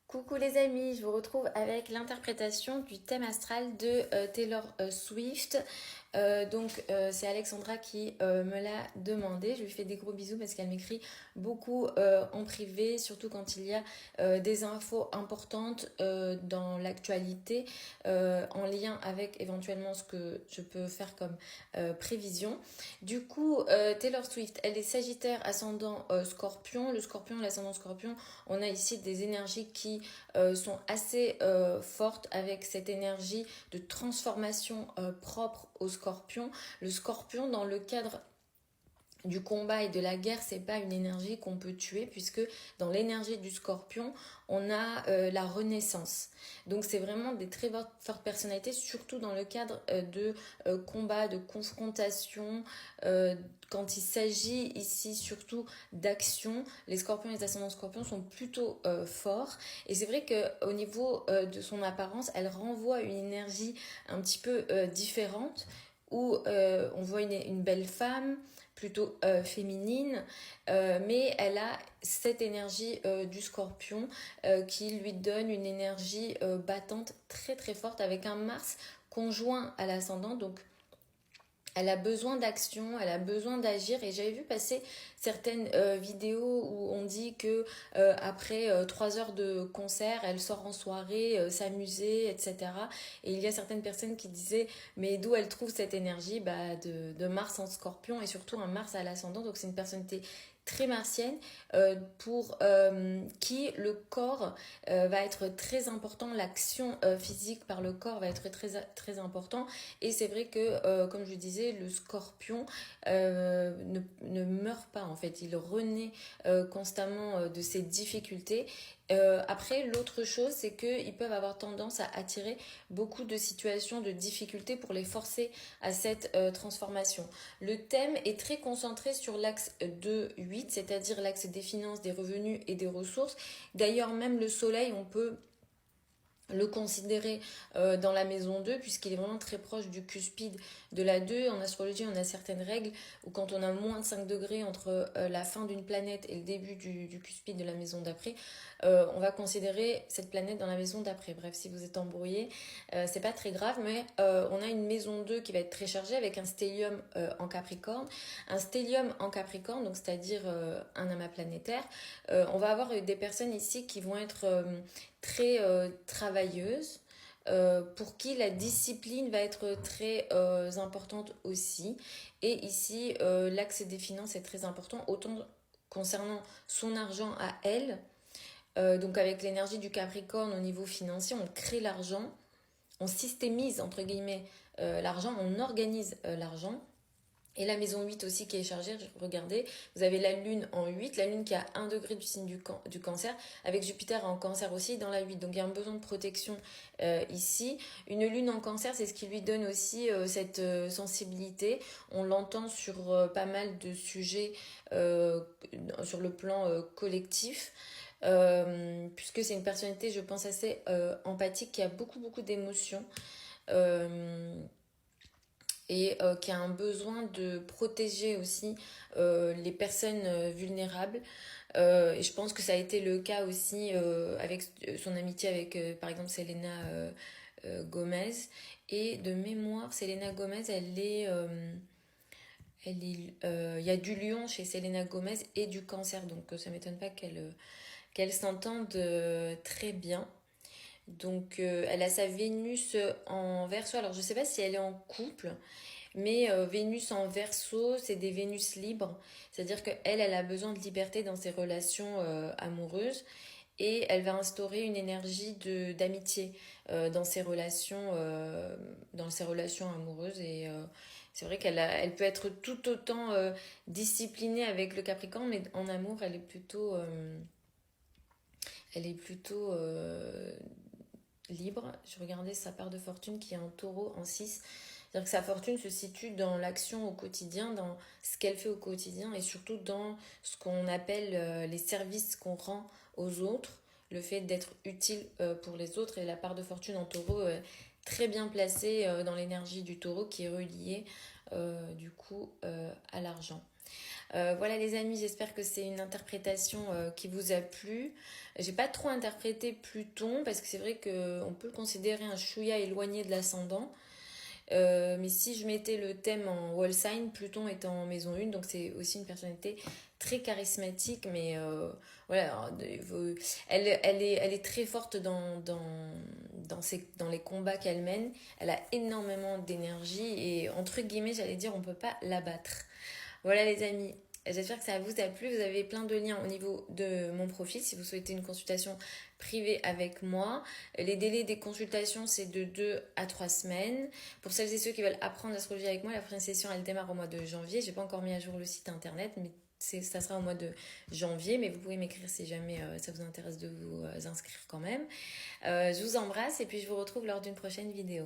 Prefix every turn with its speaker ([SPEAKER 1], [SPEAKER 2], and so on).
[SPEAKER 1] Coucou les amis, je vous retrouve avec l'interprétation du thème astral de Taylor Swift. C'est Alexandra qui me l'a demandé. Je lui fais des gros bisous parce qu'elle m'écrit beaucoup en privé, surtout quand il y a des infos importantes dans l'actualité en lien avec éventuellement ce que je peux faire comme prévision. Du coup, Taylor Swift, elle est Sagittaire ascendant Scorpion. Le Scorpion, l'ascendant Scorpion, on a ici des énergies qui sont assez fortes avec cette énergie de transformation propre au Scorpion. Le Scorpion, dans le cadre du combat et de la guerre, c'est pas une énergie qu'on peut tuer puisque dans l'énergie du Scorpion, on a la renaissance. Donc c'est vraiment des très fortes personnalités, surtout dans le cadre de combat, de confrontation. Quand il s'agit ici surtout d'action, les Scorpions et les ascendants Scorpions sont plutôt forts. Et c'est vrai qu'au niveau de son apparence, elle renvoie une énergie un petit peu différente où on voit une belle femme plutôt féminine, mais elle a cette énergie du Scorpion qui lui donne une énergie battante très très forte avec un Mars conjoint à l'ascendant. Donc elle a besoin d'action, elle a besoin d'agir, et j'avais vu passer certaines vidéos où on dit que après 3 heures de concert, elle sort en soirée, s'amuser, etc. Et il y a certaines personnes qui disaient mais d'où elle trouve cette énergie, de Mars en Scorpion et surtout un Mars à l'ascendant. Donc c'est une personnalité très martienne pour qui le corps va être très important, l'action physique par le corps va être très, très important. Et c'est vrai que, comme je disais, le Scorpion ne meurt pas en fait, il renaît constamment de ses difficultés. Après, l'autre chose, c'est qu'ils peuvent avoir tendance à attirer beaucoup de situations de difficultés pour les forcer à cette transformation. Le thème est très concentré sur l'axe 2-8, c'est-à-dire l'axe des finances, des revenus et des ressources. D'ailleurs, même le soleil, on peut le considérer dans la maison 2 puisqu'il est vraiment très proche du cuspide de la 2. En astrologie, on a certaines règles où quand on a moins de 5 degrés entre la fin d'une planète et le début du cuspide de la maison d'après, on va considérer cette planète dans la maison d'après. Bref, si vous êtes embrouillé, c'est pas très grave, mais on a une maison 2 qui va être très chargée avec un stellium en Capricorne. Un stellium en Capricorne, donc c'est-à-dire un amas planétaire. On va avoir des personnes ici qui vont être très travailleuse, pour qui la discipline va être très importante aussi. Et ici, l'axe des finances est très important, autant concernant son argent à elle. Donc avec l'énergie du Capricorne au niveau financier, on crée l'argent, on systémise entre guillemets l'argent, on organise l'argent. Et la maison 8 aussi qui est chargée, regardez, vous avez la lune en 8, la lune qui a 1 degré du signe du cancer, avec Jupiter en cancer aussi dans la 8. Donc il y a un besoin de protection ici. Une lune en cancer, c'est ce qui lui donne aussi cette sensibilité. On l'entend sur pas mal de sujets sur le plan collectif. Puisque c'est une personnalité, je pense, assez empathique, qui a beaucoup, beaucoup d'émotions. Et qui a un besoin de protéger aussi les personnes vulnérables. Et je pense que ça a été le cas aussi avec son amitié avec, par exemple, Selena Gomez. Et de mémoire, Selena Gomez, il y a du lion chez Selena Gomez et du cancer, donc ça m'étonne pas qu'elle s'entende très bien. Donc elle a sa Vénus en Verseau. Alors je sais pas si elle est en couple, mais Vénus en Verseau, c'est des Vénus libres. C'est-à-dire qu'elle, elle a besoin de liberté dans ses relations amoureuses. Et elle va instaurer une énergie d'amitié dans ses relations amoureuses. Et c'est vrai elle peut être tout autant disciplinée avec le Capricorne, mais en amour, elle est plutôt libre. Je regardais sa part de fortune qui est en taureau en 6. C'est-à-dire que sa fortune se situe dans l'action au quotidien, dans ce qu'elle fait au quotidien et surtout dans ce qu'on appelle les services qu'on rend aux autres, le fait d'être utile pour les autres. Et la part de fortune en taureau très bien placée dans l'énergie du taureau qui est reliée du coup à l'argent. Voilà les amis, j'espère que c'est une interprétation qui vous a plu. J'ai pas trop interprété Pluton parce que c'est vrai qu'on peut le considérer un chouïa éloigné de l'ascendant. Mais si je mettais le thème en wall sign, Pluton est en maison 1, donc c'est aussi une personnalité très charismatique, mais voilà, elle est très forte dans les combats qu'elle mène. Elle a énormément d'énergie et entre guillemets, j'allais dire, on peut pas l'abattre. Voilà les amis, j'espère que ça vous a plu. Vous avez plein de liens au niveau de mon profil si vous souhaitez une consultation privée avec moi. Les délais des consultations, c'est de 2 à 3 semaines. Pour celles et ceux qui veulent apprendre l'astrologie avec moi, la prochaine session, elle démarre au mois de janvier. J'ai pas encore mis à jour le site internet, mais ça sera au mois de janvier. Mais vous pouvez m'écrire si jamais ça vous intéresse de vous inscrire quand même. Je vous embrasse et puis je vous retrouve lors d'une prochaine vidéo.